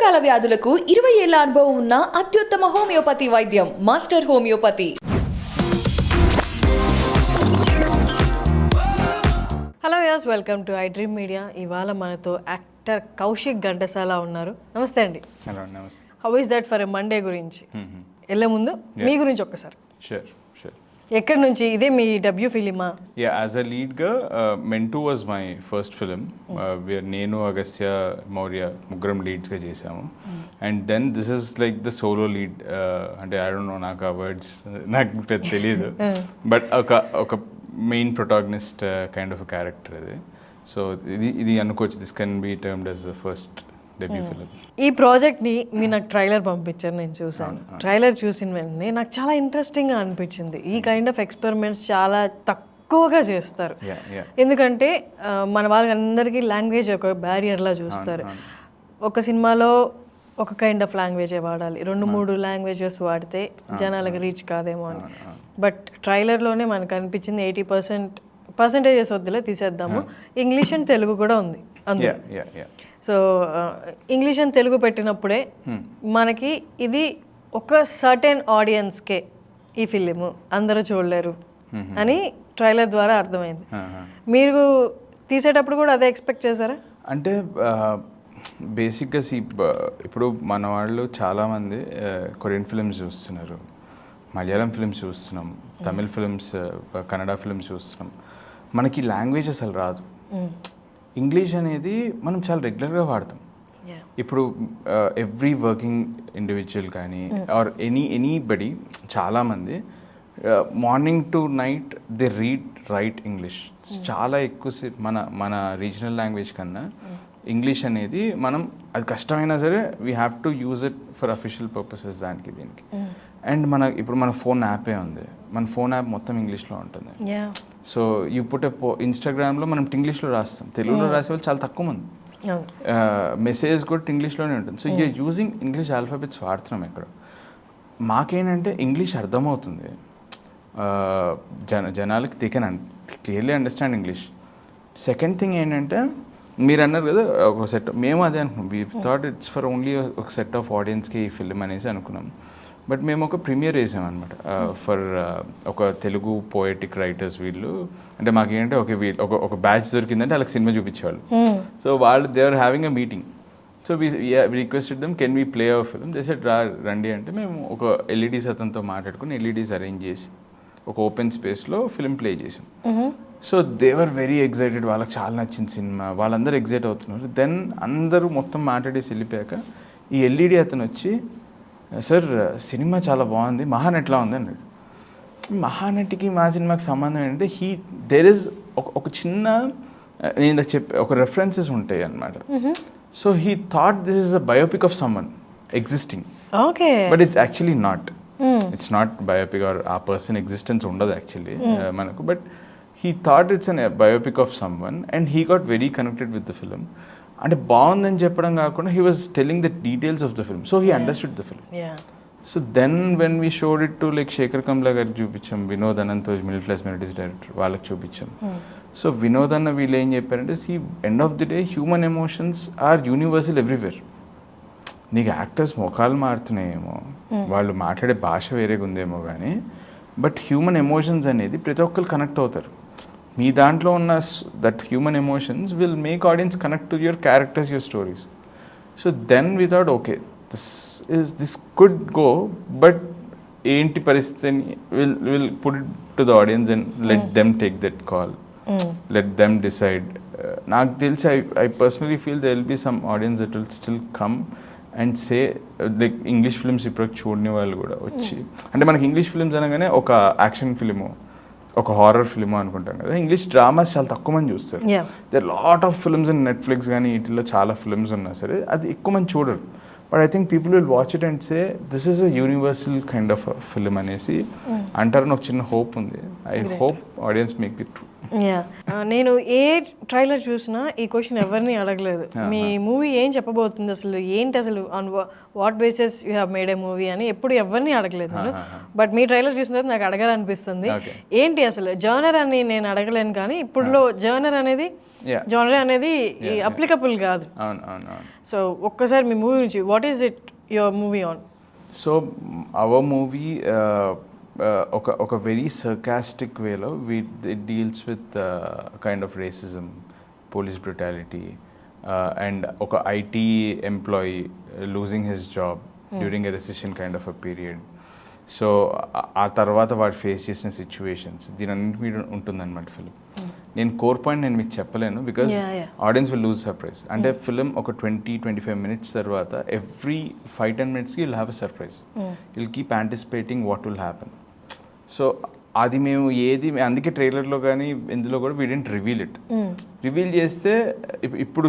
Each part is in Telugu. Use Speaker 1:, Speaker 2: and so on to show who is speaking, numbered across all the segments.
Speaker 1: దీర్ఘకాల వ్యాధులకు 20 ఏళ్ల అనుభవం ఉన్న అత్యుత్తమ హోమియోపతి వైద్యం మాస్టర్ హోమియోపతి.
Speaker 2: హలో యాస్, వెల్కమ్ టు iDream మీడియా. ఇవాళ మనతో యాక్టర్ కౌశిక్ ఘంటసాల ఉన్నారు. నమస్తే అండి.
Speaker 3: హలో నమస్తే.
Speaker 2: How is that for a Monday గురించి వెళ్ళే ముందు మీ గురించి ఒక్కసారి.
Speaker 3: Sure sure.
Speaker 2: ఎక్కడి నుంచి? ఇదే మీ డెబ్యూ ఫిలిమా?
Speaker 3: యా, యాజ్ అ లీడ్గా మెంటూ వాజ్ మై ఫస్ట్ ఫిలిం. నేను అగస్త్య మౌర్య ముగ్గురం లీడ్స్గా చేసాము. And then this is like the solo lead. అంటే ఐ డోంట్ నో, నాకు ఆ వర్డ్స్ నాకు పెద్ద తెలియదు, బట్ ఒక main protagonist kind of character ఇది. సో ఇది అనుకోవచ్చు, this can be termed as the first debut film.
Speaker 2: ఈ ప్రాజెక్ట్ని మీరు నాకు ట్రైలర్ పంపించారు, నేను చూసాను. ట్రైలర్ చూసిన వెంటనే నాకు చాలా ఇంట్రెస్టింగ్గా అనిపించింది. ఈ కైండ్ ఆఫ్ ఎక్స్పెరిమెంట్స్ చాలా తక్కువగా చేస్తారు. ఎందుకంటే మన వాళ్ళందరికీ లాంగ్వేజ్ ఒక బ్యారియర్లా చూస్తారు. ఒక సినిమాలో ఒక కైండ్ ఆఫ్ లాంగ్వేజే వాడాలి, 2-3 లాంగ్వేజెస్ వాడితే జనాలకు రీచ్ కాదేమో అని. బట్ ట్రైలర్లోనే మనకు అనిపించింది 80% వద్దులే, తీసేద్దాము, ఇంగ్లీష్ అండ్ తెలుగు కూడా ఉంది అందులో. సో ఇంగ్లీష్ అండ్ తెలుగు పెట్టినప్పుడే మనకి ఇది ఒక సర్టెన్ ఆడియన్స్కే ఈ ఫిలిము, అందరూ చూడలేరు అని ట్రైలర్ ద్వారా అర్థమైంది. మీరు తీసేటప్పుడు కూడా అదే ఎక్స్పెక్ట్ చేశారా?
Speaker 3: అంటే బేసిక్గా ఇప్పుడు మన వాళ్ళు చాలామంది కొరియన్ ఫిల్మ్స్ చూస్తున్నారు, మలయాళం ఫిల్మ్స్ చూస్తున్నాం, తమిళ్ ఫిల్మ్స్, కన్నడ ఫిల్మ్స్ చూస్తున్నాం. మనకి లాంగ్వేజ్ అసలు రాదు. ఇంగ్లీష్ అనేది మనం చాలా రెగ్యులర్గా వాడతాం. ఇప్పుడు ఎవ్రీ వర్కింగ్ ఇండివిజువల్ కానీ ఆర్ ఎనీబడి, చాలామంది morning to night they right English. చాలా ఎక్కువ మన రీజనల్ లాంగ్వేజ్ కన్నా ఇంగ్లీష్ అనేది మనం అది కష్టమైనా సరే we have to use it for official purposes దీనికి. అండ్ ఇప్పుడు మన ఫోన్ యాపే ఉంది, మన ఫోన్ యాప్ మొత్తం ఇంగ్లీష్లో ఉంటుంది. సో యూ పుట్ ఇన్స్టాగ్రామ్లో మనం ఇంగ్లీష్లో రాస్తాం, తెలుగులో రాసే వాళ్ళు చాలా తక్కువ మంది. మెసేజ్ కూడా ఇంగ్లీష్లోనే ఉంటుంది. So you are using English alphabets వాడుతున్నాం ఇక్కడ. మాకేంటంటే ఇంగ్లీష్ అర్థమవుతుంది, జనాలకి they can clearly understand English. Second thing ఏంటంటే మీరు అన్నారు కదా ఒక సెట్, మేము అదే అనుకున్నాం. We thought it's for only ఒక సెట్ ఆఫ్ ఆడియన్స్కి ఈ ఫిల్మ్ అనేసి అనుకున్నాం. బట్ మేము ఒక ప్రీమియర్ వేసామన్నమాట ఫర్ ఒక తెలుగు పోయటిక్ రైటర్స్. వీళ్ళు అంటే మాకేంటంటే ఒక బ్యాచ్ దొరికిందంటే వాళ్ళకి సినిమా చూపించేవాళ్ళు. సో వాళ్ళు they are having a meeting. So we requested them, can we play our film? They said రండి అంటే మేము ఒక ఎల్ఈడీస్ అతనితో మాట్లాడుకుని ఎల్ఈడీస్ అరేంజ్ చేసి ఒక ఓపెన్ స్పేస్లో ఫిల్మ్ ప్లే చేసాం. సో దేవర్ వెరీ ఎగ్జైటెడ్, వాళ్ళకి చాలా నచ్చింది సినిమా, వాళ్ళందరూ ఎగ్జైట్ అవుతున్నారు. దెన్ అందరూ మొత్తం మాట్లాడేసి వెళ్ళిపోయాక ఈ ఎల్ఈడి అతను వచ్చి, సార్ సినిమా చాలా బాగుంది, మహానటిలా ఉంది అన్నాడు. మహానటికి మా సినిమాకి సంబంధం ఏంటంటే దేర్ ఇస్ ఒక చిన్న, నేను చెప్పే ఒక రెఫరెన్సెస్ ఉంటాయి అన్నమాట. So he thought this is a biopic of someone existing, but it's actually not. It's not biopic or ఆ పర్సన్ ఎగ్జిస్టెన్స్ ఉండదు యాక్చువల్లీ మనకు. But he thought it's an biopic of someone and he got very connected with the film. అంటే బాగుందని చెప్పడం కాకుండా he was telling the details of the film. So he understood the film. So then when we showed it to like Shekhar Kamla గారికి చూపించాం, Vinod Ananthoj middle class melodies director, వాళ్ళకి చూపించాం. సో వినోద్ అన్న వీళ్ళు ఏం చెప్పారంటే, see end of the day human emotions are universal everywhere. నీకు యాక్టర్స్ ముఖాలు మారుతున్నాయేమో, వాళ్ళు మాట్లాడే భాష వేరేగా ఉందేమో కానీ, బట్ హ్యూమన్ ఎమోషన్స్ అనేది ప్రతి ఒక్కరు కనెక్ట్ అవుతారు. మీ దాంట్లో ఉన్న that human emotions will make audience connect to your characters, your stories. So then we thought okay, this could go, but ఏంటి పరిస్థితిని will put it to the audience and let them take that call, let them decide. నాకు తెలిసి I personally feel they will be some audience that will still come and say like English films ఇప్పుడు చూడని వాళ్ళు కూడా వచ్చి, అంటే మనకి ఇంగ్లీష్ ఫిల్మ్స్ అనగానే ఒక యాక్షన్ ఫిల్ము, ఒక హారర్ ఫిల్మ్ అనుకుంటాం కదా. ఇంగ్లీష్ డ్రామాస్ చాలా తక్కువ మంది చూస్తారు. There lot of films in Netflix కానీ వీటిలో చాలా ఫిల్మ్స్ ఉన్నా సరే అది ఎక్కువ మంది చూడరు. But I think people will watch it and say this is a universal kind of film అనేసి అంటారని ఒక చిన్న హోప్ ఉంది. I hope audience make it
Speaker 2: yeah నేను ఏ ట్రైలర్ చూసినా ఈ క్వశ్చన్ ఎవరిని అడగలేదు. మీ మూవీ ఏం చెప్పబోతుంది, అసలు ఏంటి, అసలు on what basis you have made A movie అని ఎప్పుడు ఎవరిని అడగలేదు నేను. బట్ మీ ట్రైలర్ చూసిన తర్వాత నాకు అడగాలనిపిస్తుంది. ఏంటి అసలు జర్నర్ అని నేను అడగలేను, కానీ ఇప్పుడులో జర్నర్ అనేది అప్లికబుల్ కాదు. సో ఒక్కసారి మీ మూవీ నుంచి what is it your movie on?
Speaker 3: So our movie ఒక వెరీ సర్కాస్టిక్ వేలో it deals with kind of racism, police brutality, and ఒక IT employee losing his job during a recession kind of a period. So ఆ తర్వాత వాడు ఫేస్ చేసిన సిచ్యువేషన్స్ దీని అన్నింటి మీద ఉంటుందన్నమాట ఫిలిం. నేను కోర్ పాయింట్ నేను మీకు చెప్పలేను because audience will lose surprise. అంటే ఫిలిం ఒక 20-25 minutes తర్వాత every 5-10 minutes will have a surprise. Will keep anticipating what will happen. So అది మేము అందుకే ట్రైలర్లో కానీ ఇందులో కూడా we didn't reveal it. Reveal చేస్తే ఇప్పుడు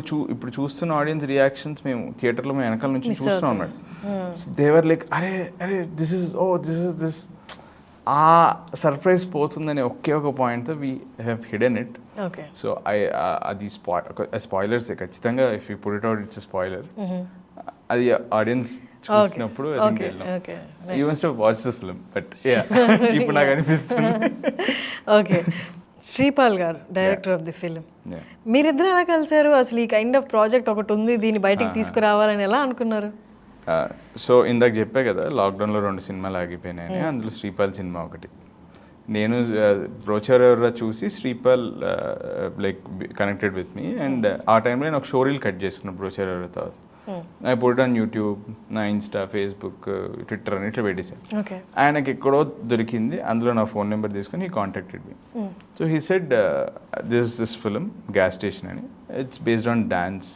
Speaker 3: చూస్తున్న ఆడియన్స్ రియాక్షన్స్ మేము థియేటర్లో మేము వెనకాల నుంచి చూస్తున్నాం అన్నమాట. దేవర్ లైక్ అరే దిస్ ఇస్ ఆ సర్ప్రైజ్ పోతుందని ఒకే ఒక పాయింట్తో we have hidden it. So అది స్పాయిలర్స్ ఖచ్చితంగా, if you put it out it's spoiler. అది ఆడియన్స్ చూసినప్పుడు you must have watched the film. But ఇప్పుడు నాకు అనిపిస్తుంది.
Speaker 2: ఓకే, శ్రీపాల్ గారు డైరెక్టర్ ఆఫ్ ది ఫిల్మ్, మీరిద్దరు ఎలా కలిసారు? అసలు ఈ కైండ్ ఆఫ్ ప్రాజెక్ట్ ఒకటి ఉంది, దీన్ని బయటికి తీసుకురావాలని ఎలా అనుకున్నారు?
Speaker 3: సో ఇందాక చెప్పే కదా లాక్డౌన్లో 2 సినిమాలు ఆగిపోయినాయని, అందులో శ్రీపాల్ సినిమా ఒకటి. నేను బ్రోచర్ చూసి Sripal like connected with me, and ఆ టైంలో నేను ఒక షోరీల్ కట్ చేసుకున్నాను బ్రోచర్ తర్వాత. ఐ పుట్ ఆన్ యూట్యూబ్, నా ఇన్స్టా, ఫేస్బుక్, ట్విట్టర్ అని ఇట్లా పెట్టేసాను. ఆయనకి ఎక్కడో దొరికింది, అందులో నా ఫోన్ నెంబర్ తీసుకొని he contacted me. So he said this film gas station అని, it's based on dance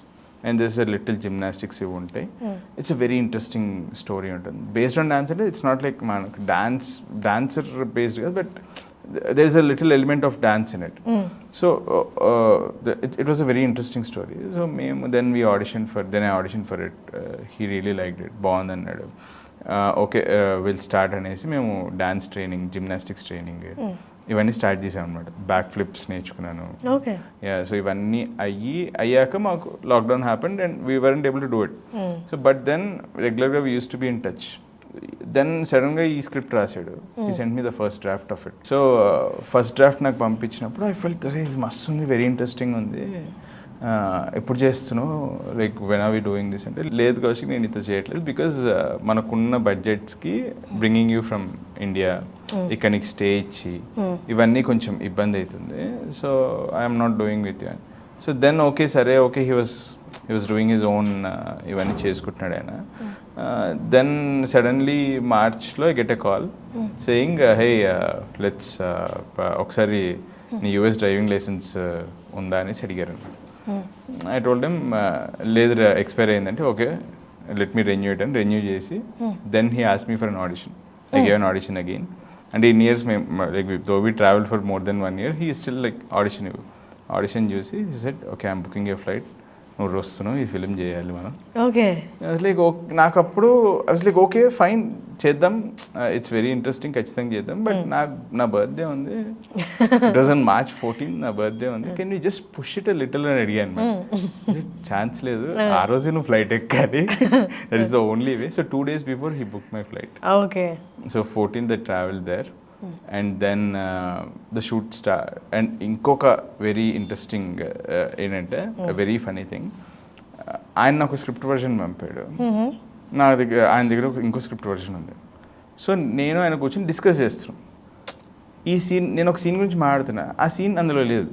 Speaker 3: and this little gymnastics ఇవి ఉంటాయి. It's a very interesting story ఉంటుంది. బేస్డ్ ఆన్ డాన్స్ అంటే ఇట్స్ నాట్ లైక్ మనకు డాన్సర్ బేస్డ్ కదా, but there is a little element of dance in it. So it was a very interesting story. So then I auditioned for it. He really liked it. Bond and okay, we'll start అనేసి మేము డాన్స్ ట్రైనింగ్, జిమ్నాస్టిక్స్ ట్రైనింగ్ ఇవన్నీ స్టార్ట్ చేసాం అనమాట. బ్యాక్ ఫ్లిప్స్ నేర్చుకున్నాను. సో ఇవన్నీ అయ్యాక మాకు lockdown happened and we weren't able to do it. So but then రెగ్యులర్గా we use to be in touch. Then సడన్గా ఈ స్క్రిప్ట్ రాశాడు. He sent me the first draft of it. So first draft నాకు పంపించినప్పుడు ఐ ఫెల్ట్ ఇది మస్తు ఉంది, వెరీ ఇంట్రెస్టింగ్ ఉంది, ఎప్పుడు చేస్తున్నావు, like when are we doing this అంటే, లేదు కౌశిక్ నేను ఇంత చేయట్లేదు బికాజ్ మనకున్న బడ్జెట్స్కి బ్రింగింగ్ యూ ఫ్రమ్ ఇండియా ఇక్కడ నీకు స్టే ఇచ్చి ఇవన్నీ కొంచెం ఇబ్బంది అవుతుంది. So I'm not doing with you. So then okay సరే okay he was doing his own, ఇవన్నీ చేసుకుంటున్నాడు ఆయన. దెన్ సడన్లీ మార్చ్లో I get a call saying hey let's ఒకసారి నీ యూఎస్ డ్రైవింగ్ లైసెన్స్ ఉందా అనేసి అడిగారు. ఐ టోల్డ్ దెమ్ లేదు ఎక్స్పైర్ అయిందంటే okay let me renew it అని రెన్యూ చేసి then he asked me for an audition. I gave an audition again. అంటే ఇన్ ఇయర్స్ మేము like though we travel for more than 1 year, he still like audition చూసి he said okay I'm booking a flight, నువ్వు వస్తున్నావు, ఈ ఫిలిం చేయాలి మనం.
Speaker 2: ఓకే
Speaker 3: లైక్ నాకు అప్పుడు లైక్ ఓకే ఫైన్ చేద్దాం, ఇట్స్ వెరీ ఇంట్రెస్టింగ్, ఖచ్చితంగా చేద్దాం. బట్ నా బర్త్డే ఉంది, ఇట్ వాజ్ ఆన్ March 14 నా బర్త్డే ఉంది, can you just push it little అని అడిగాను. ఛాన్స్ లేదు, ఆ రోజు నువ్వు ఫ్లైట్ ఎక్కాలి, that is the only way. So 2 days before he booked my flight.
Speaker 2: Okay.
Speaker 3: So 14th I traveled there. And then the shoot start. And ఇంకొక వెరీ ఇంట్రెస్టింగ్ ఏంటంటే వెరీ ఫనీ థింగ్, ఆయన నాకు స్క్రిప్ట్ వర్షన్ పంపాడు, ఆయన దగ్గర ఇంకో స్క్రిప్ట్ వర్షన్ ఉంది. సో నేను ఆయన కూర్చొని డిస్కస్ చేస్తున్నాను. ఈ సీన్ నేను ఒక సీన్ గురించి మాట్లాడుతున్నా, ఆ సీన్ అందులో లేదు,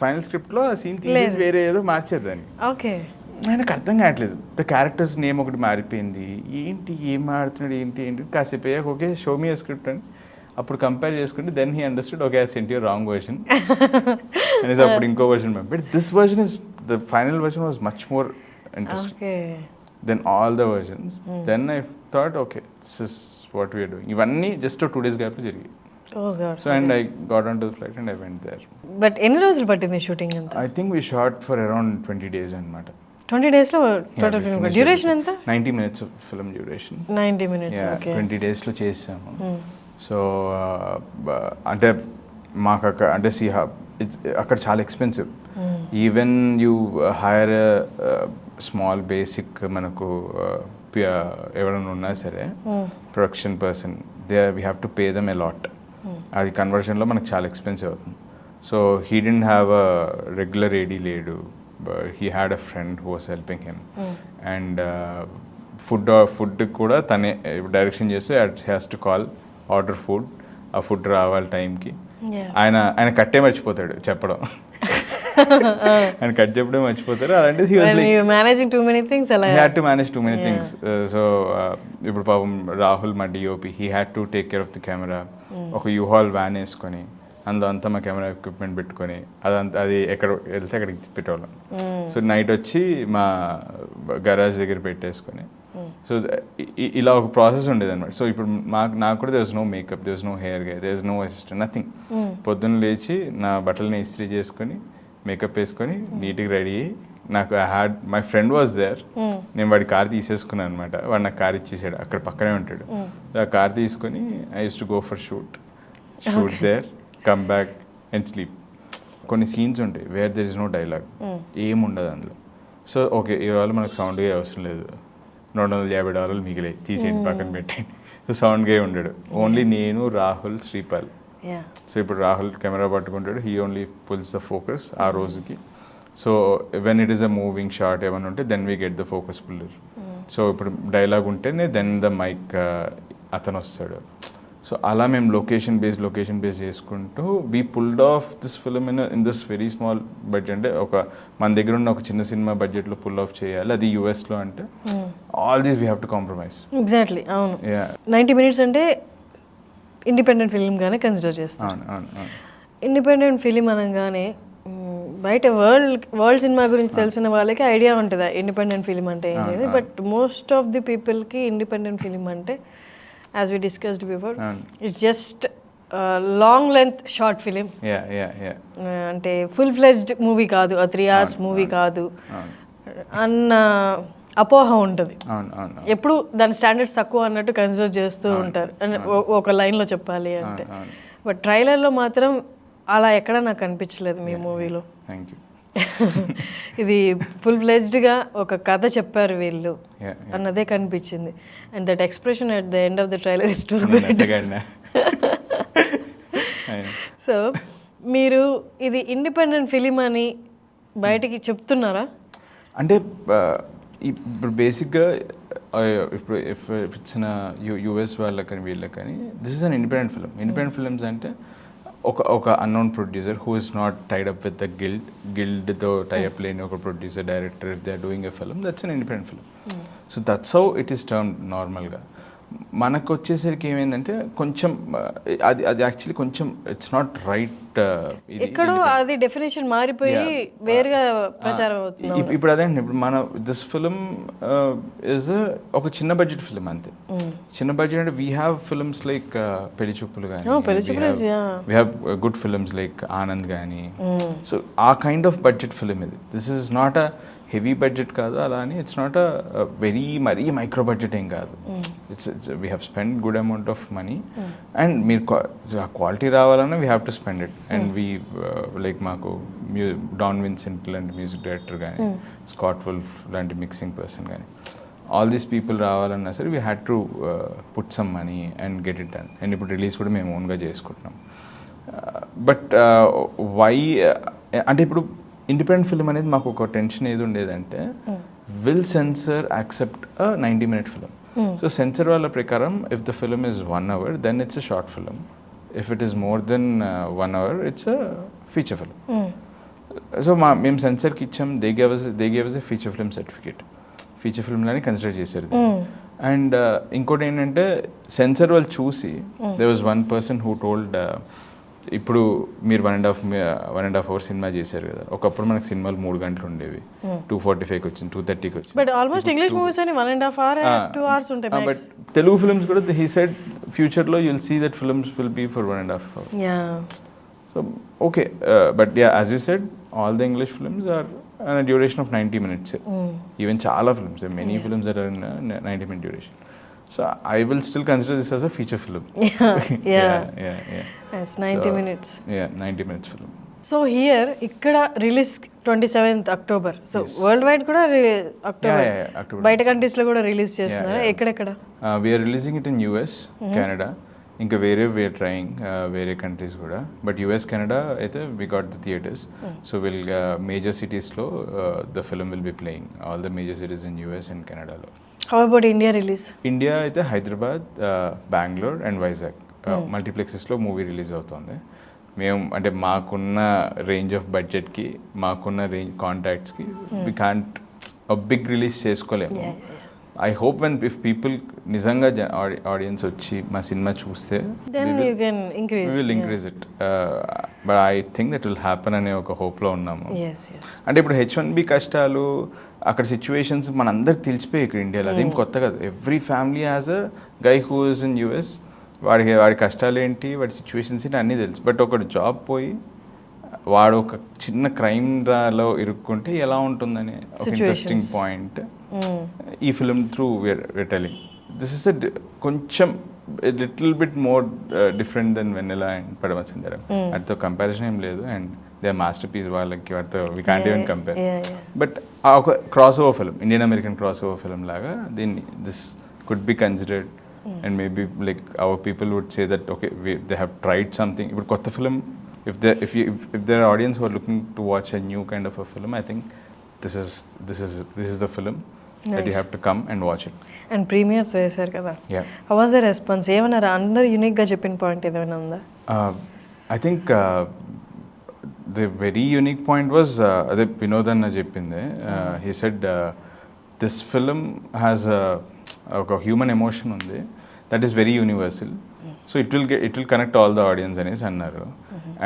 Speaker 3: ఫైనల్ స్క్రిప్ట్లో ఆ సీన్ తీసేసి వేరే ఏదో మార్చేదాన్ని.
Speaker 2: ఓకే.
Speaker 3: ఆయనకు అర్థం కావట్లేదు, ద క్యారెక్టర్స్ నేమ్ ఒకటి మారిపోయింది, ఏంటి ఏం మాడుతున్నాడు ఏంటి కాసేపు అయ్యాక ఓకే షో మీ స్క్రిప్ట్ అని అప్పుడు కంపేర్ చేసుకుంటే then he understood okay I sent you wrong version అనేసి అప్పుడు ఇంకో వర్షన్ పంపాడు. This version is the final version was much more interesting than all the versions. Then I thought okay this is what we are doing. ఇవన్నీ జస్ట్ 2 days గ్యాప్లో జరిగాయి. So and I got onto the flight and I went there.
Speaker 2: But ఎన్ని రోజులు పట్టింది షూటింగ్ అంతా?
Speaker 3: I think we shot for around 20 days అన్నమాట.
Speaker 2: 20 days లో టోటల్ ఫిల్మ్ డ్యూరేషన్ ఎంత?
Speaker 3: 90 minutes of film duration.
Speaker 2: 90 minutes. Okay.
Speaker 3: 20 days లో చేసాము. సో అంటే మాకు అక్కడ అంటే అక్కడ చాలా expensive. Even you hire small basic మనకు ఎవరైనా ఉన్నా సరే production person we have to pay them a lot. అది కన్వర్షన్లో మనకు చాలా ఎక్స్పెన్సివ్ అవుతుంది. So he didn't have a regular AD లేడు, he had a friend who was helping him. And food కూడా తనే డైరెక్షన్ చేస్తూ has to call order food. ఆ ఫుడ్ రావాలి టైంకి. ఆయన కట్టే మర్చిపోతాడు చెప్పడం. ఆయన కట్ చెప్పడం మర్చిపోతారు. అలాంటిది he was like
Speaker 2: managing too many things.
Speaker 3: he had to manage too many things. So ఇప్పుడు పాపం రాహుల్ మా DOP, he had to take care of the camera. ఒక యూహాల్ వ్యాన్ వేసుకొని అందులో అంతా మా కెమెరా ఎక్విప్మెంట్ పెట్టుకొని అది ఎక్కడ వెళ్తే అక్కడికి పెట్టేవాళ్ళం. సో నైట్ వచ్చి మా గరాజ్ దగ్గర పెట్టేసుకొని, సో ఇలా ఒక ప్రాసెస్ ఉండేది అనమాట. సో ఇప్పుడు నాకు కూడా there was no makeup, there was no hair guy, there was no assistant, nothing. పొద్దున్న లేచి నా బట్టలని ఇస్త్రీ చేసుకొని మేకప్ వేసుకొని నీట్గా రెడీ అయ్యి, నాకు మై ఫ్రెండ్ వాజ్ దేర్. నేను వాడి కార్ తీసేసుకున్నాను అనమాట. వాడు నాకు కార్ ఇచ్చేసాడు, అక్కడ పక్కనే ఉంటాడు. ఆ కార్ తీసుకొని I use to go for shoot there, come back and sleep. కొన్ని సీన్స్ ఉంటాయి where there is no dialogue, ఏముండదు అందులో. సో ఓకే, ఇవాళ మనకు సౌండ్గా అవసరం లేదు, $250 మిగిలే, తీసేయండి పక్కన పెట్టండి. సో సౌండ్గా ఉండడు, ఓన్లీ నేను, రాహుల్, శ్రీపాల్. సో ఇప్పుడు రాహుల్ కెమెరా పట్టుకుంటాడు, he only pulls the focus ఆ రోజుకి. So when it is a moving shot ఏమైనా ఉంటే then we get the focus puller. So ఇప్పుడు డైలాగ్ ఉంటేనే దెన్ ద మైక్ అతను వస్తాడు. సో అలా మేము లొకేషన్ బేస్ చేసుకుంటూ we pulled off this film in this very small budget. అంటే మన దగ్గర ఉన్న ఒక చిన్న సినిమా బడ్జెట్లో పుల్ ఆఫ్ చేయాలి, అది యూఎస్లో అంటే all these we have to compromise.
Speaker 2: Exactly, అవును. 90 minutes అంటే ఇండిపెండెంట్ ఫిలింగానే కన్సిడర్ చేస్తాను. ఇండిపెండెంట్ ఫిలిం అనగానే బయట వరల్డ్ సినిమా గురించి తెలిసిన వాళ్ళకి ఐడియా ఉంటుంది ఇండిపెండెంట్ ఫిలిం అంటే ఏంటి. బట్ మోస్ట్ ఆఫ్ ది పీపుల్కి ఇండిపెండెంట్ ఫిలిం అంటే, as we discussed before, it's just long length short film. అంటే ఫుల్ ఫ్లెజ్డ్ మూవీ కాదు, 3 hours మూవీ కాదు అన్న అపోహ ఉంటుంది. ఎప్పుడు దాని స్టాండర్డ్స్ తక్కువ అన్నట్టు కన్సిడర్ చేస్తూ ఉంటారు ఒక లైన్లో చెప్పాలి అంటే. బట్ ట్రైలర్లో మాత్రం అలా ఎక్కడ నాకు అనిపించలేదు మీ మూవీలో. ఇది ఫుల్ ఫ్లెజ్డ్గా ఒక కథ చెప్పారు వీళ్ళు అన్నదే కనిపించింది. And that expression at the end of the trailer is too good. So మీరు ఇది ఇండిపెండెంట్ ఫిలిం అని బయటికి చెప్తున్నారా?
Speaker 3: అంటే ఇప్పుడు బేసిక్గా ఇప్పుడు ఇట్స్ యూఎస్ వాళ్ళకని వీళ్ళకని this is an independent film. Independent films అంటే ఒక unknown producer who is not tied up with the గిల్డ్తో టైఅప్ లేని ఒక producer, director, if they are doing a film, that's an independent film. So that's how it is term నార్మల్గా. మనకు వచ్చేసరికి ఏమైందంటే కొంచెం అది యాక్చువల్లీ కొంచెం ఇట్స్ నాట్ రైట్.
Speaker 2: ఎక్కడో అది డెఫినేషన్ మారిపోయి వేరుగా ప్రచారం అవుతుంది.
Speaker 3: ఇప్పుడు అదే అండి, ఇప్పుడు మన దిస్ ఫిలిం ఇస్ ఒక చిన్న బడ్జెట్ ఫిలిం అంతే. చిన్న బడ్జెట్ అంటే వీ హ్యావ్ ఫిలిమ్స్ లైక్ పెళ్లి చూపులు కానీ, we have good films like Anand కానీ. సో ఆ కైండ్ ఆఫ్ బడ్జెట్ ఫిలిం ఇది. This is not a heavy budget కాదు, అలా అని ఇట్స్ నాట్ అ మరీ మైక్రో బడ్జెట్ ఏం కాదు. It's we have spend good amount of money and మీరు క్వాలిటీ రావాలన్నా we have to spend it. And we like మాకు డాన్ విన్సెంట్ లాంటి మ్యూజిక్ డైరెక్టర్ కానీ, స్కాట్ వుల్ఫ్ లాంటి మిక్సింగ్ పర్సన్ కానీ, ఆల్ దీస్ పీపుల్ రావాలన్నా సరే we had to put some money and get it done. And ఇప్పుడు రిలీజ్ కూడా మేము ఓన్గా చేసుకుంటున్నాం. బట్ వై అంటే ఇప్పుడు ఇండిపెండెంట్ ఫిలిం అనేది మాకు ఒక టెన్షన్ ఏది ఉండేదంటే, will censor accept 90-minute film? So censor వాళ్ళ ప్రకారం if the film is 1 hour then it's a short film, if it is more than 1 hour it's a feature film. So మేము సెన్సర్కి ఇచ్చాం, they gave us a feature film certificate. Feature ఫిలింలని కన్సిడర్ చేశారు. అండ్ ఇంకోటి ఏంటంటే సెన్సర్ వాళ్ళు చూసి there was one person who told, ఇప్పుడు మీరు 1.5 hours సినిమా చేశారు కదా, ఒకప్పుడు మనకి సినిమాలు 3 గంటలు ఉండేవి, 2:45కి వచ్చింది, 2:30కి వచ్చింది.
Speaker 2: బట్ ఆల్మోస్ట్ ఇంగ్లీష్ మూవీస్ అని 1.5 hour 2 hours ఉంటాయి.
Speaker 3: బట్ తెలుగు ఫిల్మ్స్ కూడా హీ సెడ్ ఫ్యూచర్లో you'll see that films will be for 1.5 hours. So okay, but as you said all the English films are a duration of 90 minutes. Even చాలా films, many films that are 90-minute duration. So I will still consider this as a feature film.
Speaker 2: It's 90 minutes.
Speaker 3: 90 minutes film.
Speaker 2: So here ఇక్కడ release 27th October. So world wide కూడా అక్టోబర్,
Speaker 3: October.
Speaker 2: బయట కంట్రీస్లో కూడా రిలీజ్ చేస్తున్నారా? ఎక్కడెక్కడ?
Speaker 3: We're releasing it in US, Canada, ఇంకా వీఆర్ ట్రయింగ్ వేరే కంట్రీస్ కూడా. బట్ US, కెనడా అయితే we got the theaters. So will major సిటీస్లో the film will be playing, all the major cities in US and కెనడాలో.
Speaker 2: How about India release?
Speaker 3: India అయితే హైదరాబాద్, బెంగళూరు అండ్ వైజాగ్ మల్టీప్లెక్సెస్లో మూవీ రిలీజ్ అవుతుంది. మేము అంటే మాకున్న రేంజ్ ఆఫ్ బడ్జెట్కి, మాకున్న రేంజ్ కాంటాక్ట్స్కి వీ కాంట్ బిగ్ రిలీజ్ చేసుకోలేము. I hope when if people నిజంగా ఆడియన్స్ వచ్చి మా సినిమా చూస్తే will increase it. But I think that will happen అనే ఒక హోప్లో ఉన్నాము. అంటే ఇప్పుడు H1B కష్టాలు, అక్కడ సిచ్యువేషన్స్ మనందరికి తెలిసిపోయి ఇక్కడ ఇండియాలో, అదేం కొత్త కాదు. Every family has a guy who is in US. వాడి కష్టాలు ఏంటి, వాడి సిచ్యువేషన్స్ ఏంటి అన్నీ తెలుసు. బట్ ఒకటి జాబ్ పోయి వాడు ఒక చిన్న క్రైమ్ లో ఇరుక్కుంటే ఎలా ఉంటుందని ఒక ఇంట్రెస్టింగ్ పాయింట్ ఈ film through we're telling. This is కొంచెం little bit more different than Vennela and పడవ సింధరం. వాటితో కంపారిజన్ ఏం లేదు, అండ్ దే మాస్టర్ పీస్ వాళ్ళకి, వాటితో we can't even compare. But ఒక crossover film, Indian American crossover film లాగా దీన్ని this could be considered. And maybe like our people would say that okay, they have tried something. But kotta film, if there are audience who are looking to watch a new kind of a film, I think this is the film that you have to come and watch it.
Speaker 2: And premieres చేశారు కదా, how was the response? ఏమన్నారు అందరూ యూనిక్ గా చెప్పిన పాయింట్ ఏదైనా ఉందా?
Speaker 3: I think the very unique point was అదే వినోద్ అన్న చెప్పింది. He said this film has ఒక హ్యూమన్ ఎమోషన్ ఉంది that is very universal. So it will connect all the audience అనేసి అన్నారు.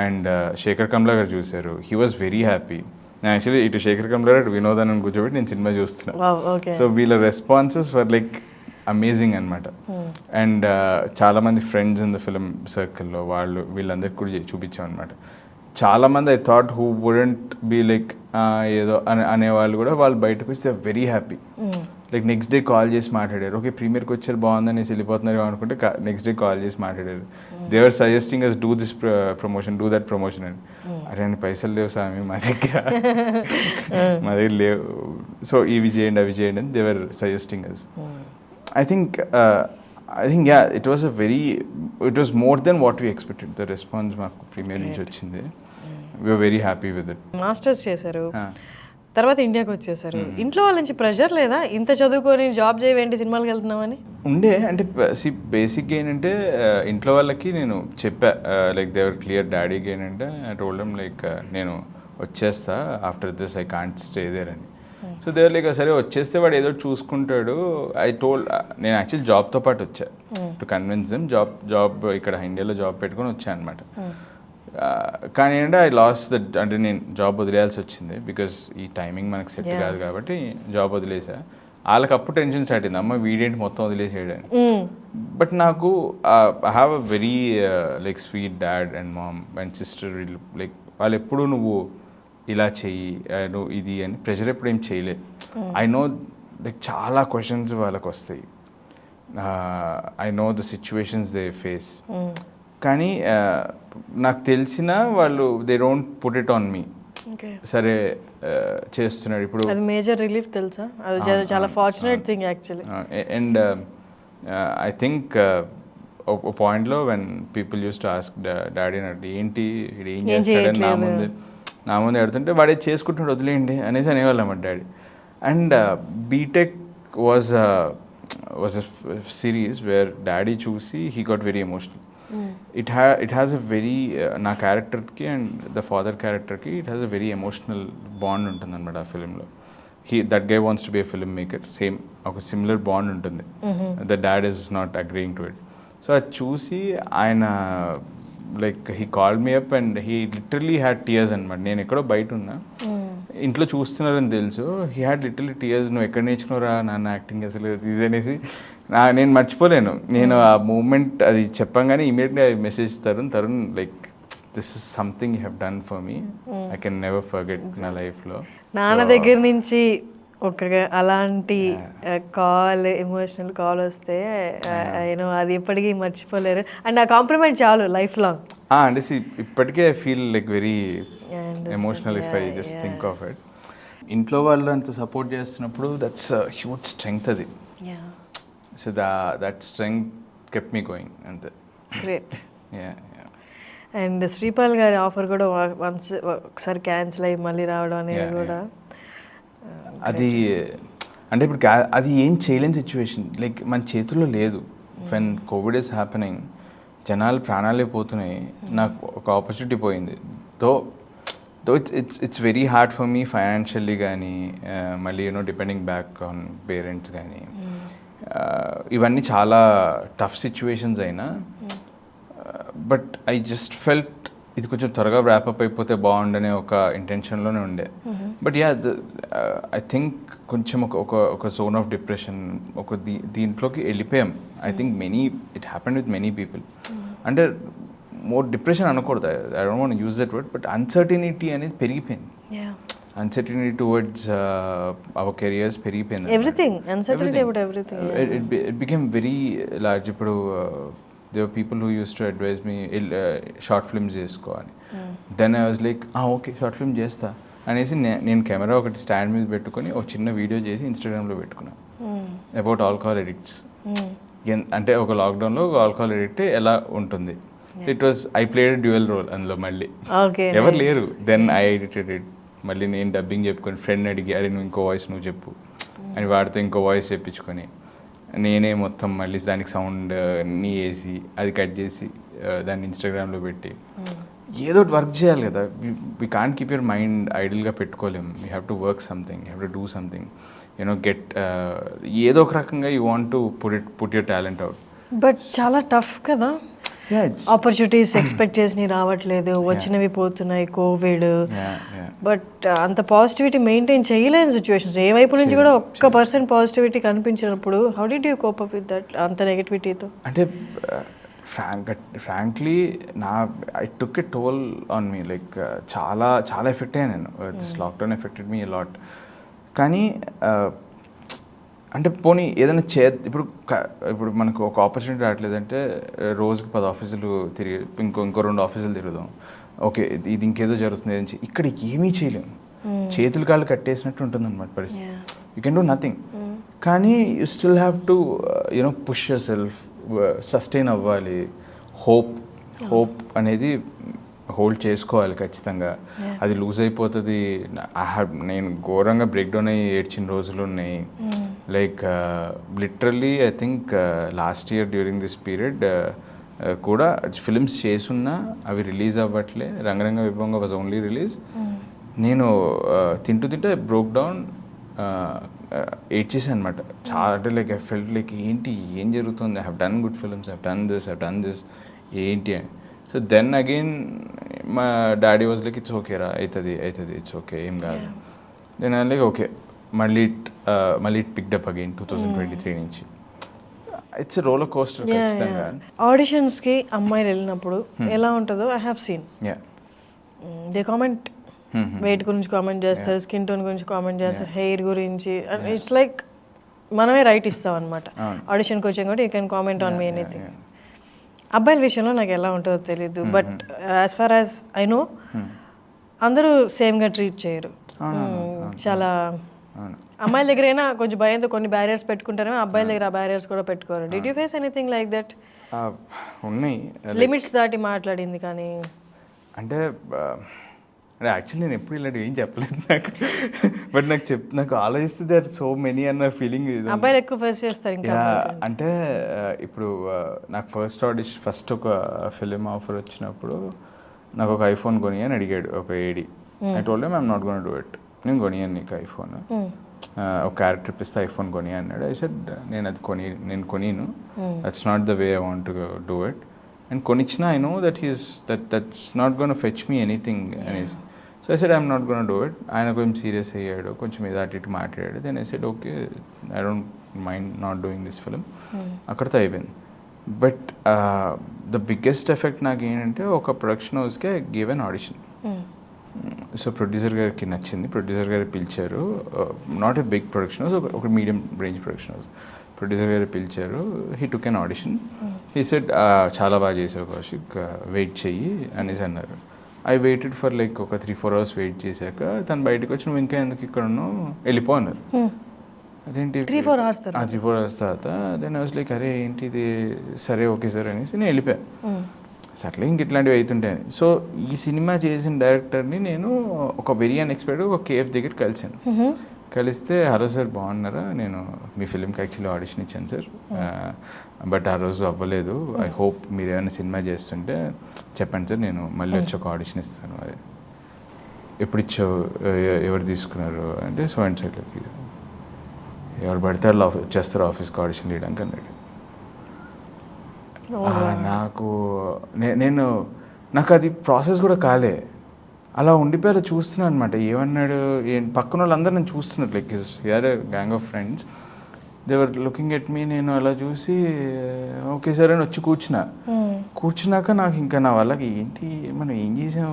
Speaker 3: అండ్ శేఖర్ కమ్లా గారు చూశారు, హీ వాజ్ వెరీ హ్యాపీ. నేను యాక్చువల్లీ ఇటు శేఖర్ కమ్లా గారు వినోద్ అని కూర్చోబెట్టి నేను సినిమా చూస్తున్నాను. సో వీళ్ళ రెస్పాన్సెస్ ఫర్ లైక్ అమేజింగ్ అనమాట. అండ్ చాలామంది ఫ్రెండ్స్ ఇన్ ద ఫిలిం సర్కిల్లో వీళ్ళందరికీ కూడా చూపించాం అనమాట. చాలామంది I thought who wouldn't be like ఏదో అనేవాళ్ళు కూడా వాళ్ళు బయటకు వస్తే very happy. Like next day call చేసి మాట్లాడారు, ఓకే ప్రీమియర్కి వచ్చారు బాగుందని వెళ్ళిపోతున్నారు అనుకుంటే నెక్స్ట్ డే కాల్ చేసి మాట్లాడారు. They are suggesting us do this promotion, do that promotion అని. అరే అని పైసలు లేవు స్వామి మా దగ్గర లేవు, సో ఇవి చేయండి అవి చేయండి అని they are suggesting us. I think it was more than what we expected. The response మాకు ప్రీమియర్ నుంచి వచ్చింది. We are very happy with it.
Speaker 2: Masters చేశారు, తర్వాత ఇండియాకి వచ్చేసారు. ఇంట్లో వాళ్ళ నుంచి ప్రెషర్ లేదా, ఇంత చదువుకొని జాబ్ చేయవేంటి సినిమాలకు వెళ్తున్నామని?
Speaker 3: ఉండే. అంటే బేసిక్గా ఏంటంటే ఇంట్లో వాళ్ళకి నేను చెప్పా, లైక్ దేవర్ క్లియర్. డాడీకి ఏంటంటే ఐ టోల్డ్ దెమ్ లైక్ నేను వచ్చేస్తా after this, I can't stay there అని. సో దేవర్ లైక్ సరే వచ్చేస్తే వాడు ఏదో చూసుకుంటాడు. నేను యాక్చువల్లీ జాబ్తో పాటు వచ్చా టు కన్విన్స్ దెమ్. జాబ్ ఇక్కడ ఇండియాలో జాబ్ పెట్టుకొని వచ్చా అనమాట. కానీ ఏంటంటే ఐ లాస్ దట్, అంటే నేను జాబ్ వదిలేయాల్సి వచ్చింది బికాస్ ఈ టైమింగ్ మనకు సెట్ కాదు కాబట్టి జాబ్ వదిలేసా. వాళ్ళకి అప్పుడు టెన్షన్ స్టార్ట్ అయింది, అమ్మ వీడేంటి మొత్తం వదిలేసేయడానికి. బట్ నాకు I have a very like sweet dad and mom and sister. Like వాళ్ళు ఎప్పుడు నువ్వు ఇలా చెయ్యి, నువ్వు ఇది అని ప్రెషర్ ఎప్పుడు ఏం చేయలేదు. ఐ నో లైక్ చాలా క్వశ్చన్స్ వాళ్ళకి వస్తాయి, I know the situations they face. కానీ నాకు తెలిసిన వాళ్ళు they don't put it on me. సరే చేస్తున్నాడు ఇప్పుడు,
Speaker 2: అది మేజర్ రిలీఫ్ తెలుసా, అది చాలా fortunate thing actually.
Speaker 3: And I think ఒక పాయింట్లో when people use to ask daddy అన్నట్టు ఏంటి ఏం చేస్తాడని నా ముందు అడుగుతుంటే వాడే చేసుకుంటున్నాడు వదిలేయండి అనేసి అనేవాళ్ళు అన్నమాట daddy. And B Tech was a series where daddy చూసి he got very emotional. It has a very నా క్యారెక్టర్కి అండ్ ద ఫాదర్ క్యారెక్టర్కి it has a very emotional bond ఉంటుంది అనమాట ఆ ఫిలింలో. That guy wants to be a film maker, same ఒక సిమిలర్ బాండ్ ఉంటుంది. The dad is not agreeing to it. So అది చూసి ఆయన like he called me up and he literally had tears అనమాట. నేను ఎక్కడో బయట ఉన్నా, ఇంట్లో చూస్తున్నారని తెలుసు, హీ హ్యాడ్ లిటరలీ టీయర్స్. నువ్వు ఎక్కడ నేర్చుకున్నారా నాన్న యాక్టింగ్ అసలు ఇది అనేసి నేను మర్చిపోలేను. నేను ఆ మూమెంట్ అది చెప్పంగానే ఇమీడియట్గా message Tarun like this is something you have done for me, I can never forget నా లైఫ్లో.
Speaker 2: నాన్న దగ్గర నుంచి ఒక అలాంటి కాల్, ఎమోషనల్ కాల్ వస్తే యూనో అది ఎప్పటికీ మర్చిపోలేరు. అండ్ ఆ కాంప్లిమెంట్ చాలు లైఫ్ లాంగ్.
Speaker 3: అంటే ఇప్పటికే I feel like very emotional if I just think of it. ఇంట్లో వాళ్ళు అంత సపోర్ట్ చేస్తున్నప్పుడు దట్స్ హ్యూజ్ స్ట్రెంగ్త్ అది. So that strength kept me going అంతే.
Speaker 2: గ్రేట్. అండ్ శ్రీపాల్ గారి ఆఫర్ కూడా ఒకసారి క్యాన్సిల్ అయ్యి మళ్ళీ రావడం అనేది కూడా
Speaker 3: అది అంటే ఇప్పుడు అది ఏం చేయలేని సిచ్యువేషన్, లైక్ మన చేతుల్లో లేదు. వెన్ కోవిడ్ ఈస్ హ్యాపెనింగ్, జనాలు ప్రాణాలే పోతున్నాయి, నాకు ఒక ఆపర్చునిటీ పోయింది. Though it's very hard for me financially కానీ, మళ్ళీ డిపెండింగ్ బ్యాక్ ఆన్ పేరెంట్స్ కానీ, ఇవన్నీ చాలా టఫ్ సిచ్యువేషన్స్ అయినా, బట్ ఐ జస్ట్ ఫెల్ట్ ఇది కొంచెం త్వరగా ర్యాపప్ అయిపోతే బాగుండనే ఒక ఇంటెన్షన్లోనే ఉండే. బట్ ఐ థింక్ కొంచెం ఒక జోన్ ఆఫ్ డిప్రెషన్, దీంట్లోకి వెళ్ళిపోయాం. I think it happened with many people. అంటే మోర్ డిప్రెషన్ అనకూడదు, I don't want use that word, but uncertainty అనేది పెరిగిపోయింది. అన్సర్టినిటీ టువర్డ్స్ అవర్ కెరియర్స్ పెరిగిపోయింది. It became very large. ఇప్పుడు there were people who used to advise me short films చేసుకోవాలి. Then I was like okay short film చేస్తా అనేసి నేను కెమెరా ఒకటి స్టాండ్ మీద పెట్టుకొని ఒక చిన్న వీడియో చేసి ఇన్స్టాగ్రామ్లో పెట్టుకున్నాను అబౌట్ ఆల్కహాల్ ఎడిక్ట్స్. అంటే ఒక లాక్డౌన్లో ఒక ఆల్కహాల్ ఎడిక్ట్ ఎలా ఉంటుంది. It was I played dual role అందులో. మళ్ళీ ఎవరు లేరు. Then I edited it. మళ్ళీ నేను డబ్బింగ్ చెప్పుకొని ఫ్రెండ్ అడిగి అరే నువ్వు ఇంకో వాయిస్ నువ్వు చెప్పు అని వాడితో ఇంకో వాయిస్ చెప్పించుకొని నేనే మొత్తం మళ్ళీ దానికి సౌండ్ అన్నీ వేసి అది కట్ చేసి దాన్ని ఇన్స్టాగ్రామ్లో పెట్టి ఏదో ఒకటి వర్క్ చేయాలి కదా. We can't keep your mind ఐడిల్గా పెట్టుకోలేము. You have to work something, you have to do something, get ఏదో ఒక రకంగా you want to put your talent out.
Speaker 2: But చాలా టఫ్ కదా, ఆపర్చునిటీస్ ఎక్స్పెక్ట్ చేసి రావట్లేదు, వచ్చినవి పోతున్నాయి, కోవిడ్. బట్ అంత పాజిటివిటీ మెయింటైన్ చేయలేని సిచ్యువేషన్స్, ఏ వైపు నుంచి కూడా 1% పాజిటివిటీ కనిపించినప్పుడు how did you cope up with that అంత నెగటివిటీతో?
Speaker 3: అంటే frankly I took a toll on me. Like చాలా చాలా ఎఫెక్ట్ అయ్యాను నేను. This lockdown affected me a lot. కానీ అంటే పోనీ ఏదైనా ఇప్పుడు మనకు ఒక ఆపర్చునిటీ రావట్లేదంటే రోజుకి 10 ఆఫీసులు తిరిగి ఇంకో 2 ఆఫీసులు తిరుగుదాం. ఓకే ఇది ఇంకేదో జరుగుతుంది అని. ఇక్కడ ఏమీ చేయలేము, చేతులు కాళ్ళు కట్టేసినట్టు ఉంటుంది అనమాట పరిస్థితి. You can do nothing. కానీ you still have to push yourself, sustain అవ్వాలి. హోప్ అనేది హోల్డ్ చేసుకోవాలి ఖచ్చితంగా. అది లూజ్ అయిపోతుంది. నేను ఘోరంగా బ్రేక్ డౌన్ అయ్యి ఏడ్చిన రోజులు ఉన్నాయి. Like literally I think last year during this period కూడా ఫిల్మ్స్ చేసున్నా అవి రిలీజ్ అవ్వట్లే. రంగరంగ వైభవంగా వాజ్ ఓన్లీ రిలీజ్. నేను తింటూ బ్రోక్ డౌన్ ఏడ్చేసాను అనమాట. చాలా అంటే లైక్ ఐ ఫెల్ట్ లైక్ ఏం జరుగుతుంది, I have done good films, I have done this ఏంటి అని. సో దెన్ అగైన్ మా daddy was like it's okay రా, అవుతుంది ఇట్స్ ఓకే ఏం కాదు. దెన్ ఐ లైక్ ఓకే మళ్ళీ ఇట్ పిక్డ్ అప్ అగైన్ 2023 నుంచి. ఇట్స్ రోలర్ కోస్టర్ ఖచ్చితంగా.
Speaker 2: ఆడిషన్స్కి అమ్మాయిలు వెళ్ళినప్పుడు ఎలా ఉంటుందో I have seen. They comment weight గురించి కామెంట్ చేస్తారు, స్కిన్ టోన్ గురించి కామెంట్ చేస్తారు, హెయిర్ గురించి. ఇట్స్ లైక్ మనమే రైట్ ఇస్తాం అనమాట. ఆడిషన్కి వచ్చాం కాబట్టి you can comment on me anything. అబ్బాయిల విషయంలో నాకు ఎలా ఉంటుందో తెలీదు. But as far as I know అందరూ సేమ్గా ట్రీట్ చేయరు. చాలా అమ్మాయిల దగ్గరైనా కొంచెం భయంతో కొన్ని బ్యారియర్స్ పెట్టుకుంటారేమో, అబ్బాయిల దగ్గర ఆ బ్యారియర్స్ కూడా పెట్టుకోరు. Did you face anything like that?
Speaker 3: ఉన్నాయి.
Speaker 2: లిమిట్స్ దాటి మాట్లాడింది కానీ
Speaker 3: అంటే యాక్చువల్లీ నేను ఎప్పుడు ఇలాంటి ఏం చెప్పలేదు నాకు. బట్ నాకు ఆలోచిస్తే దట్ సో మెనీ అన్న ఫీలింగ్.
Speaker 2: అబ్బాయిలు ఎక్కువ ఫేస్ చేస్తారు ఇంకా.
Speaker 3: అంటే ఇప్పుడు నాకు ఫస్ట్ ఒక ఫిలిం ఆఫర్ వచ్చినప్పుడు నాకు ఒక ఐఫోన్ కొని అని అడిగాడు ఒక AD. I told him I'm not gonna do it. నేను కొనియాను నీకు ఐఫోన్, ఒక క్యారెక్టర్ ఇప్పిస్తే ఐఫోన్ కొని అన్నాడు. ఐ సెడ్ నేను కొనిను, that's not the way I want to do it. And కొనిచ్చినా I know that's not gonna fetch me anything అనేసి. So I said I'm not gonna do it. ఆయన కొంచెం సీరియస్ అయ్యాడు, కొంచెం ఇది అటు ఇటు మాట్లాడాడు. Then I said okay I don't mind not doing this film. అక్కడితో అయిపోయింది. బట్ ద బిగ్గెస్ట్ ఎఫెక్ట్ నాకు ఏంటంటే ఒక ప్రొడక్షన్ హౌస్కి give an audition. So producer గారికి నచ్చింది, ప్రొడ్యూసర్ గారు పిలిచారు. Not a big production house, ఒక medium range production house. Producer గారు పిలిచారు. He took an audition. He said చాలా బాగా చేసావు కౌశిక్, వెయిట్ చెయ్యి అనేసి అన్నారు. ఐ వెయిటెడ్ ఫర్ లైక్ ఒక 3-4 hours వెయిట్ చేశాక తను బయటకు వచ్చి నువ్వు ఇంకా ఎందుకు ఇక్కడ ఉన్నావు, వెళ్ళిపో అన్నారు. అదేంటి
Speaker 2: 3-4 hours
Speaker 3: 3-4 hours తర్వాత దెన్ ఐ వాస్ లైక్ అరే ఏంటి ఇది, సరే ఓకే సార్ అనేసి నేను వెళ్ళిపోయాను. సర్లే ఇంక ఇట్లాంటివి అవుతుంటాయని. సో ఈ సినిమా చేసిన డైరెక్టర్ని నేను ఒక వెరీ అన్ఎక్స్పెక్టెడ్ ఒక కేఫ్ దగ్గర కలిశాను. కలిస్తే హలో సార్ బాగున్నారా, నేను మీ ఫిలింకి యాక్చువల్లీ ఆడిషన్ ఇచ్చాను సార్, బట్ ఆ రోజు అవ్వలేదు, ఐ హోప్ మీరు ఏమైనా సినిమా చేస్తుంటే చెప్పండి సార్, నేను మళ్ళీ వచ్చి ఒక ఆడిషన్ ఇస్తాను. అది ఎప్పుడు ఇచ్చావు, ఎవరు తీసుకున్నారు అంటే సో అండ్ సైడ్లో తీసుకున్నాను. ఎవరు పడితే వాళ్ళు వచ్చేస్తారు ఆఫీస్కి ఆడిషన్ చేయడానికి అన్నాడు. నాకు అది ప్రాసెస్ కూడా కాలే, అలా ఉండిపోయి అలా చూస్తున్నాను అనమాట. ఏమన్నాడు పక్కన వాళ్ళందరూ నేను చూస్తున్నారు, like here gang of friends, they were looking at me. నేను అలా చూసి ఓకే సార్ అని వచ్చి కూర్చున్నాక నాకు ఇంకా నా వాళ్ళకి ఏంటి మనం ఏం చేసాం,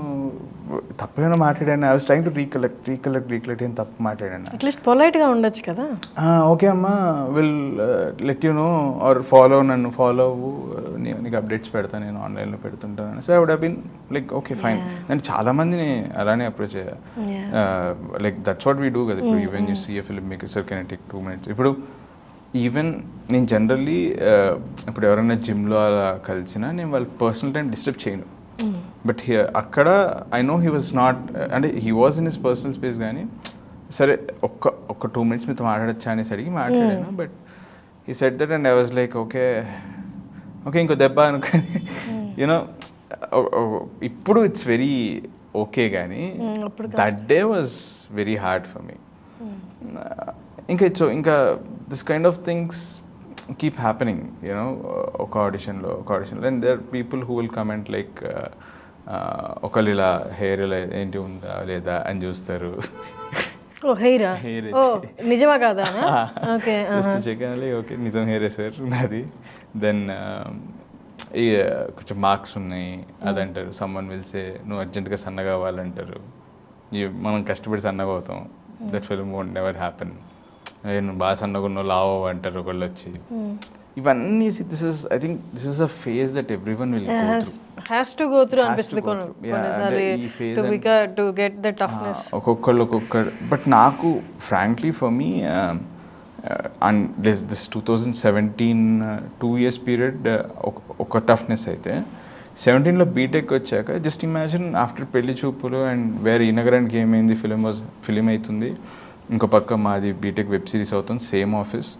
Speaker 3: తప్పేమైనా మాట్లాడాను. I was trying to recollect ఏం తప్పు మాట్లాడాను.
Speaker 2: అట్లీస్ట్ పొలైట్గా ఉండొచ్చు కదా.
Speaker 3: ఓకే అమ్మా, will let you know or follow, నన్ను ఫాలో అవ్వు, నీకు అప్డేట్స్ పెడతాను, నేను ఆన్లైన్లో పెడుతుంటాను. So I would have been like okay fine. నేను చాలా మందిని అలానే అప్రోచ్ అయ్యా, like that's what we do కదా. ఇప్పుడు even you see a film maker sir can take 2 minutes. ఇప్పుడు ఈవెన్ నేను జనరల్లీ ఇప్పుడు ఎవరైనా జిమ్లో అలా కలిసినా నేను వాళ్ళ పర్సనల్ టైం డిస్టర్బ్ చేయను. బట్ అక్కడ I know he was not, అంటే he was in his personal space, కానీ సరే ఒక్క 2 minutes మీతో మాట్లాడచ్చా అనేసి అడిగి మాట్లాడాను. But he said that and I was like okay ఇంకో దెబ్బ అనుకొని యూనో. ఇప్పుడు ఇట్స్ వెరీ ఓకే, కానీ that day was very hard for me. ఇంకా this kind of things keep happening, you know. ఒక ఆడిషన్లో and there people who will comment like ఒకళ్ళు ఇలా హెయిర్ ఇలా ఏంటి ఉందా లేదా అని చూస్తారు.
Speaker 2: నిజమా కాదా?
Speaker 3: జస్ట్ చెక్ అనాలి, ఓకే నిజం హెయిరే సార్ నాది. దెన్ కొంచెం మార్క్స్ ఉన్నాయి అదంటారు. సమ్మన్ విల్సే నువ్వు అర్జెంటుగా సన్నగా అవ్వాలంటారు. మనం కష్టపడి సన్నగా అవుతాం. That film won't never happen. నువ్వు బాగా సన్నగా ఉన్నావు లావు అంటారు ఒకళ్ళు వచ్చి. ఇవన్నీ I think this is a phase that everyone will
Speaker 2: has to go through అనిపిస్తుంది టు గెట్ ద టఫ్నెస్.
Speaker 3: ఒక్కొక్కళ్ళు బట్ నాకు frankly for me and this 2017 2 years period ఒక టఫ్నెస్ అయితే 17లో బీటెక్ వచ్చాక జస్ట్ ఇమాజిన్ ఆఫ్టర్ పెళ్లి చూపులు అండ్ వేరే ఇనగరానికి ఏమైంది, ఫిలిం అవుతుంది, ఇంకో పక్క మాది బీటెక్ వెబ్ సిరీస్ అవుతుంది, same office.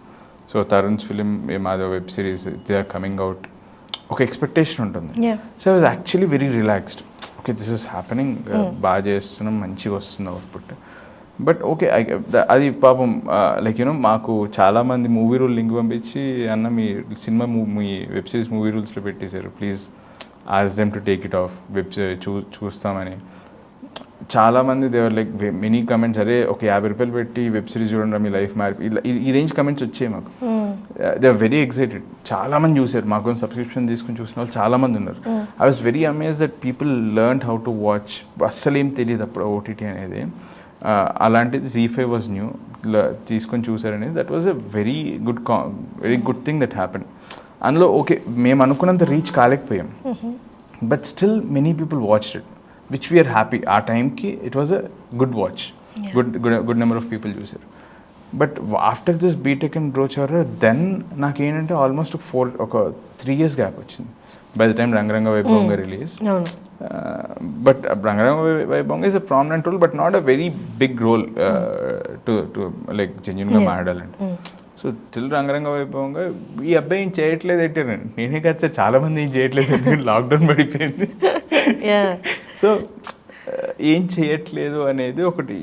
Speaker 3: So Tarun's film మాది web series, they are coming out, ఒక ఎక్స్పెక్టేషన్ ఉంటుంది. So I was actually very relaxed. Okay this is happening, బాగా చేస్తున్నాం, మంచిగా వస్తుంది అవుట్పుట్. బట్ ఓకే అది పాపం లైక్ యూనో మాకు చాలామంది మూవీ రూల్ లింక్ పంపించి అన్న మీ సినిమా మీ వెబ్ సిరీస్ మూవీ రూల్స్లో పెట్టేశారు, please ask them to take it of, web చూస్తామని. చాలామంది దేవర్ లైక్ మెనీ కమెంట్స్, అరే ఒక 50 రూపాయలు పెట్టి వెబ్ సిరీస్ చూడండి మీ లైఫ్ మారి, ఇలా ఈ రేంజ్ కమెంట్స్ వచ్చాయి మాకు. They are very excited. చాలామంది చూసారు, మాకు సబ్స్క్రిప్షన్ తీసుకుని చూసిన వాళ్ళు చాలామంది ఉన్నారు. I was very amaze that people learn how to watch. అస్సలు ఏం తెలియదు అప్పుడు ఓటీటీ అనేది. అలాంటిది Z5 వాజ్ న్యూ, తీసుకొని చూసారనేది that was a very good thing that happen. అందులో ఓకే మేము అనుకున్నంత రీచ్ కాలేకపోయాం, but still many people watched it, which we are happy. ఆ టైంకి it was a good watch, good number of people చూసారు. But after this BTech and బ్రోచ్ దెన్ నాకేంటంటే ఆల్మోస్ట్ ఒక 3 years గ్యాప్ వచ్చింది. By the time Rangaranga Vaibhavanga release. But Rangaranga Vaibhavanga is a prominent role, but not a very big role to like జెన్యున్గా మాట్లాడాలంటే. సో టిల్ రంగరంగ వైభవంగా ఈ అబ్బాయి ఏం చేయట్లేదు ఏంటండి, నేనే కాదు సార్ చాలా మంది ఏం చేయట్లేదు, లాక్డౌన్ పడిపోయింది. సో ఏం చేయట్లేదు అనేది ఒకటి.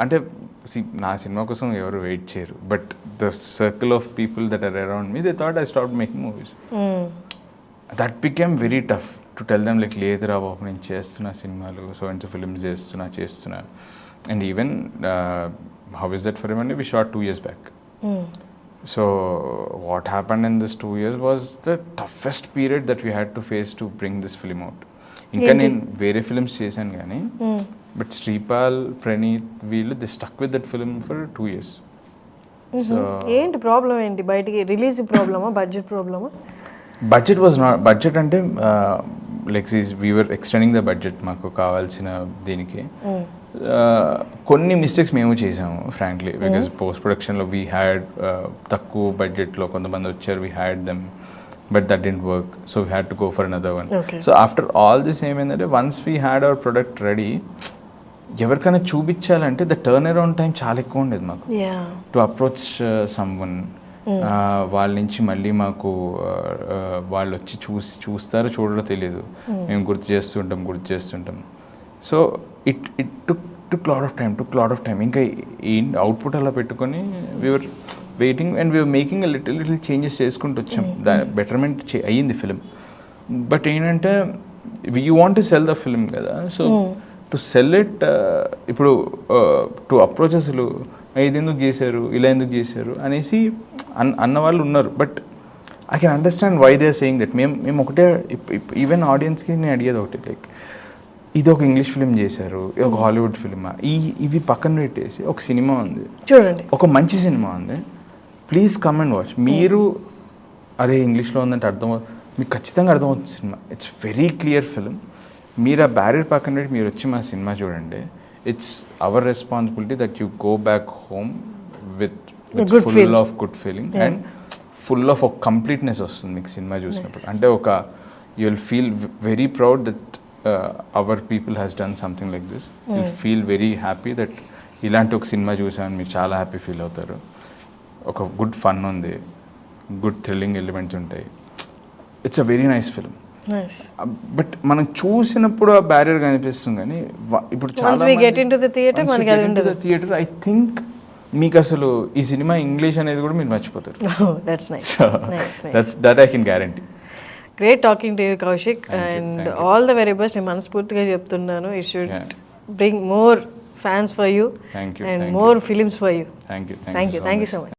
Speaker 3: అంటే నా సినిమా కోసం ఎవరు వెయిట్ చేయరు, but the circle of people that are around me, they thought I stop making movies. That became very tough to tell them like లేదురా బాబు నేను చేస్తున్నా సినిమాలు, సో అండ్ సో ఫిల్మ్స్ చేస్తున్నా. And even how is that for em అంటే we shot 2 years back. So what happened in this 2 years was the toughest period that we had to face to bring this film out. ఇంకా నేను వేరే ఫిల్మ్స్ చేశాను కానీ బట్ శ్రీపాల్, ప్రణీత్ వీళ్ళు they stuck with that film for 2 years. So
Speaker 2: ఏంటి ప్రాబ్లం ఏంటి? బయటికి రిలీజ్ ప్రాబ్లమా, బడ్జెట్ ప్రాబ్లమా?
Speaker 3: బడ్జెట్ వాజ్ నాట్ బడ్జెట్ అంటే like we are extending the budget మాకు కావాల్సిన దీనికి. కొన్ని మిస్టేక్స్ మేము చేసాము ఫ్రాంక్లీ, బికాజ్ పోస్ట్ ప్రొడక్షన్లో వీ హ్యాడ్ తక్కువ బడ్జెట్లో కొంతమంది వచ్చారు, we had them but that didn't work, so we had to go for another one. So after all this ఏమైందంటే once we had our product ready, ఎవరికైనా చూపించాలంటే ద టర్న్ అరౌండ్ టైం చాలా ఎక్కువ ఉండేది మాకు టు అప్రోచ్ సమ్వన్. వాళ్ళ నుంచి మళ్ళీ మాకు వాళ్ళు వచ్చి చూస్తారో చూడరో తెలియదు, మేము గుర్తు చేస్తుంటాం. So it took lot of time. ఇంకా ఈ అవుట్పుట్ అలా పెట్టుకొని we are waiting and we are making little changes చేసుకుంటూ వచ్చాం. బెటర్మెంట్ అయ్యింది ఫిలిం. బట్ ఏంటంటే you want to sell the film కదా, సో టు సెల్ ఇట్ ఇప్పుడు టు అప్రోచ్ అసలు ఇది ఎందుకు చేశారు, ఇలా ఎందుకు చేశారు అనేసి అన్న వాళ్ళు ఉన్నారు. But I can understand why they are saying that. మేము ఒకటే ఈవెన్ ఆడియన్స్కి నేను అడిగేది ఒకటి, లైక్ ఇది ఒక ఇంగ్లీష్ ఫిలిం చేశారు, ఒక హాలీవుడ్ ఫిలిమా, ఇవి పక్కన పెట్టేసి ఒక సినిమా ఉంది
Speaker 2: చూడండి,
Speaker 3: ఒక మంచి సినిమా ఉంది, ప్లీజ్ కమ్ అండ్ వాచ్. మీరు అరే ఇంగ్లీష్లో ఉందంటే మీకు ఖచ్చితంగా అర్థమవుతుంది cinema. It's very clear film. మీరు ఆ బ్యారియర్ పక్కన పెట్టి మీరు వచ్చి మా సినిమా చూడండి. It's our responsibility that you go back home with full of good feeling and full of ఒక కంప్లీట్నెస్ వస్తుంది మీకు సినిమా చూసినప్పుడు. అంటే ఒక you will feel very proud that our people has done something like this. You feel very happy that ఇలాంటి ఒక సినిమా చూసామని మీరు చాలా హ్యాపీ ఫీల్ అవుతారు. ఒక గుడ్ ఫన్ ఉంది, గుడ్ థ్రిల్లింగ్ ఎలిమెంట్స్ ఉంటాయి. It's a very nice film. But మనం చూసినప్పుడు ఆ బ్యారియర్ కనిపిస్తుంది, కానీ ఇప్పుడు థియేటర్ ఐ థింక్ మీకు అసలు ఈ సినిమా ఇంగ్లీష్ అనేది కూడా మీరు మర్చిపోతారు. That I can guarantee.
Speaker 2: Great talking to you Kaushik, and all the very best. నేను మనస్ఫూర్తిగా చెప్తున్నాను, it should bring more fans for you and more films for you.
Speaker 3: Thank you so much.